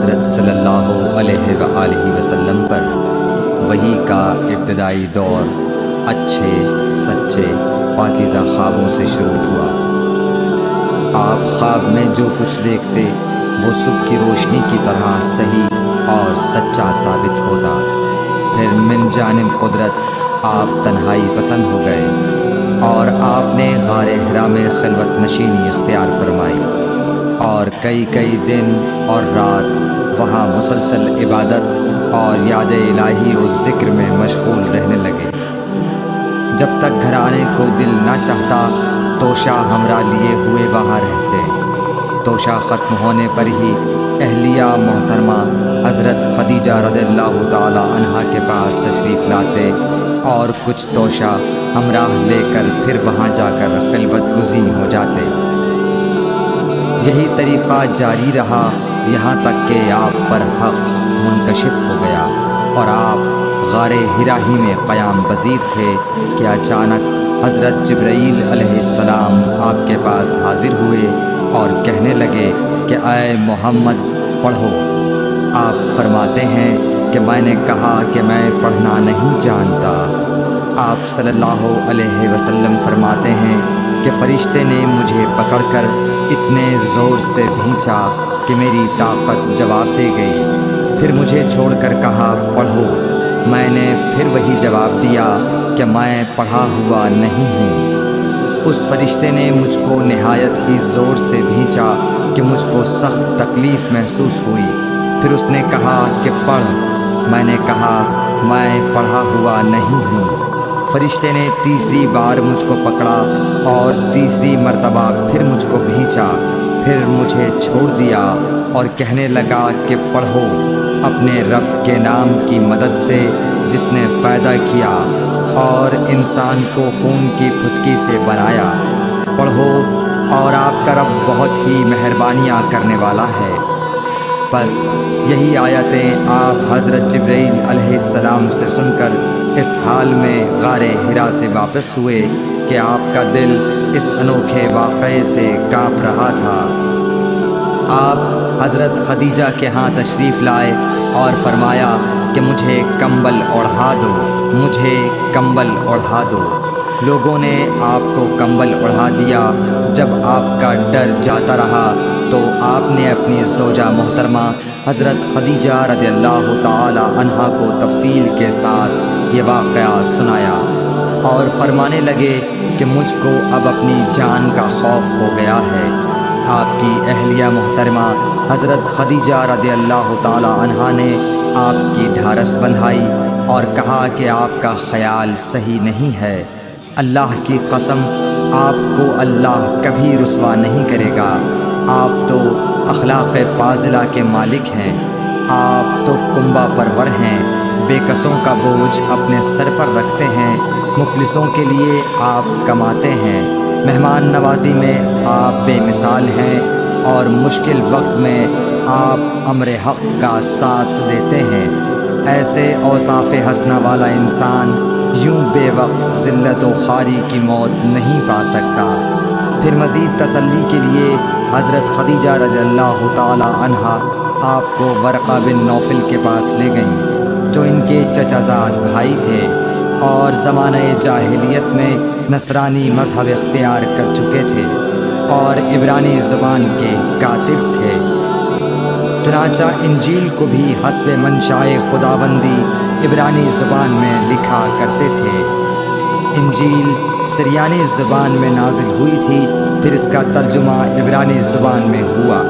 حضرت صلی اللہ علیہ وآلہ وسلم پر وحی کا ابتدائی دور اچھے سچے پاکیزہ خوابوں سے شروع ہوا۔ آپ خواب میں جو کچھ دیکھتے وہ صبح کی روشنی کی طرح صحیح اور سچا ثابت ہوتا۔ پھر من جانب قدرت آپ تنہائی پسند ہو گئے اور آپ نے غار حرا میں خلوت نشینی اختیار فرمائی اور کئی دن اور رات وہاں مسلسل عبادت اور یاد الہی و ذکر میں مشغول رہنے لگے۔ جب تک گھر آنے کو دل نہ چاہتا توشہ ہمراہ لیے ہوئے وہاں رہتے۔ توشہ ختم ہونے پر ہی اہلیہ محترمہ حضرت خدیجہ رضی اللہ تعالی عنہا کے پاس تشریف لاتے اور کچھ توشہ ہمراہ لے کر پھر وہاں جا کر خلوت گزین ہو جاتے۔ یہی طریقہ جاری رہا یہاں تک کہ آپ پر حق منکشف ہو گیا اور آپ غار حرا ہی میں قیام پذیر تھے کہ اچانک حضرت جبرائیل علیہ السلام آپ کے پاس حاضر ہوئے اور کہنے لگے کہ اے محمد پڑھو۔ آپ فرماتے ہیں کہ میں نے کہا کہ میں پڑھنا نہیں جانتا۔ آپ صلی اللہ علیہ وسلم فرماتے ہیں کہ فرشتے نے مجھے پکڑ کر اتنے زور سے بھینچا کہ میری طاقت جواب دے گئی۔ پھر مجھے چھوڑ کر کہا پڑھو۔ میں نے پھر وہی جواب دیا کہ میں پڑھا ہوا نہیں ہوں۔ اس فرشتے نے مجھ کو نہایت ہی زور سے بھینچا کہ مجھ کو سخت تکلیف محسوس ہوئی۔ پھر اس نے کہا کہ پڑھ۔ میں نے کہا میں پڑھا ہوا نہیں ہوں۔ فرشتے نے تیسری بار مجھ کو پکڑا اور تیسری مرتبہ پھر مجھ کو بھینچا۔ پھر مجھے چھوڑ دیا اور کہنے لگا کہ پڑھو اپنے رب کے نام کی مدد سے جس نے پیدا کیا اور انسان کو خون کی پھٹکی سے بنایا۔ پڑھو اور آپ کا رب بہت ہی مہربانیاں کرنے والا ہے۔ بس یہی آیتیں آپ حضرت جبرائیل علیہ السلام سے سن کر اس حال میں غار حرا سے واپس ہوئے کہ آپ کا دل اس انوکھے واقعے سے کانپ رہا تھا۔ آپ حضرت خدیجہ کے ہاں تشریف لائے اور فرمایا کہ مجھے کمبل اوڑھا دو، مجھے کمبل اوڑھا دو۔ لوگوں نے آپ کو کمبل اوڑھا دیا۔ جب آپ کا ڈر جاتا رہا تو آپ نے اپنی زوجہ محترمہ حضرت خدیجہ رضی اللہ تعالی عنہا کو تفصیل کے ساتھ یہ واقعہ سنایا اور فرمانے لگے کہ مجھ کو اب اپنی جان کا خوف ہو گیا ہے۔ آپ کی اہلیہ محترمہ حضرت خدیجہ رضی اللہ تعالی عنہا نے آپ کی ڈھارس بندھائی اور کہا کہ آپ کا خیال صحیح نہیں ہے۔ اللہ کی قسم آپ کو اللہ کبھی رسوا نہیں کرے گا۔ آپ تو اخلاق فاضلہ کے مالک ہیں۔ آپ تو کنبہ پرور ہیں، بے کسوں کا بوجھ اپنے سر پر رکھتے ہیں، مفلسوں کے لیے آپ کماتے ہیں، مہمان نوازی میں آپ بے مثال ہیں اور مشکل وقت میں آپ امر حق کا ساتھ دیتے ہیں۔ ایسے اوصاف حسنہ والا انسان یوں بے وقت ذلت و خواری کی موت نہیں پا سکتا۔ پھر مزید تسلی کے لیے حضرت خدیجہ رضی اللہ تعالی عنہا آپ کو ورقہ بن نوفل کے پاس لے گئیں جو ان کے چچا زاد بھائی تھے اور زمانہ جاہلیت میں نصرانی مذہب اختیار کر چکے تھے اور عبرانی زبان کے کاتب تھے۔ چنانچہ انجیل کو بھی حسب منشائے خداوندی عبرانی زبان میں لکھا کرتے تھے۔ انجیل سریانی زبان میں نازل ہوئی تھی، پھر اس کا ترجمہ عبرانی زبان میں ہوا۔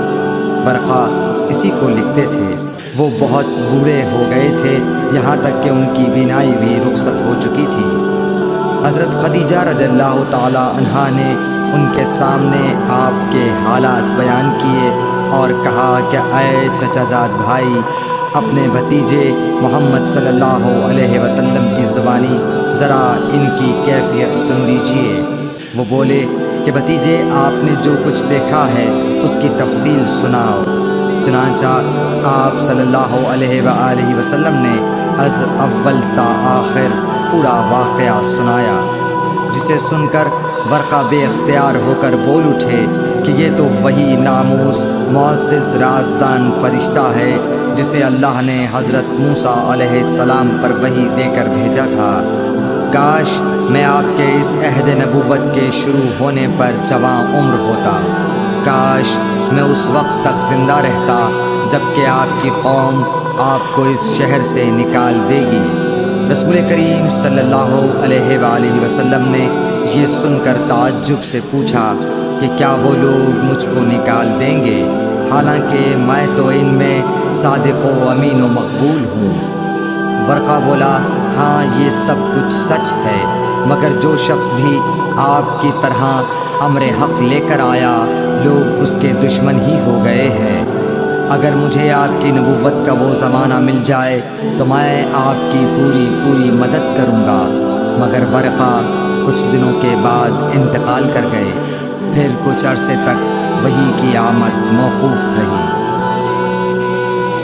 ورقہ اسی کو لکھتے تھے۔ وہ بہت بوڑھے ہو گئے تھے، یہاں تک کہ ان کی بینائی بھی رخصت ہو چکی تھی۔ حضرت خدیجہ رضی اللہ تعالی عنہا نے ان کے سامنے آپ کے حالات بیان کیے اور کہا کہ اے چچا زاد بھائی، اپنے بھتیجے محمد صلی اللہ علیہ وسلم کی زبانی ذرا ان کی کیفیت سن لیجئے۔ وہ بولے کہ بھتیجے آپ نے جو کچھ دیکھا ہے اس کی تفصیل سناؤ۔ چنانچہ آپ صلی اللہ علیہ وآلہ وسلم نے از اول تا آخر پورا واقعہ سنایا، جسے سن کر ورقہ بے اختیار ہو کر بول اٹھے کہ یہ تو وہی ناموس معزز رازدان فرشتہ ہے جسے اللہ نے حضرت موسیٰ علیہ السلام پر وحی دے کر بھیجا تھا۔ کاش میں آپ کے اس عہد نبوت کے شروع ہونے پر جواں عمر ہوتا، کاش میں اس وقت تک زندہ رہتا جب کہ آپ کی قوم آپ کو اس شہر سے نکال دے گی۔ رسول کریم صلی اللہ علیہ وآلہ وسلم نے یہ سن کر تعجب سے پوچھا کہ کیا وہ لوگ مجھ کو نکال دیں گے، حالانکہ میں تو ان میں صادق و امین و مقبول ہوں۔ ورقہ بولا، ہاں یہ سب کچھ سچ ہے، مگر جو شخص بھی آپ کی طرح امر حق لے کر آیا لوگ اس کے دشمن ہی ہو گئے ہیں۔ اگر مجھے آپ کی نبوت کا وہ زمانہ مل جائے تو میں آپ کی پوری مدد کروں گا، مگر ورقہ کچھ دنوں کے بعد انتقال کر گئے، پھر کچھ عرصے تک وحی کی آمد موقوف رہی۔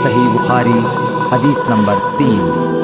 صحیح بخاری حدیث نمبر 3۔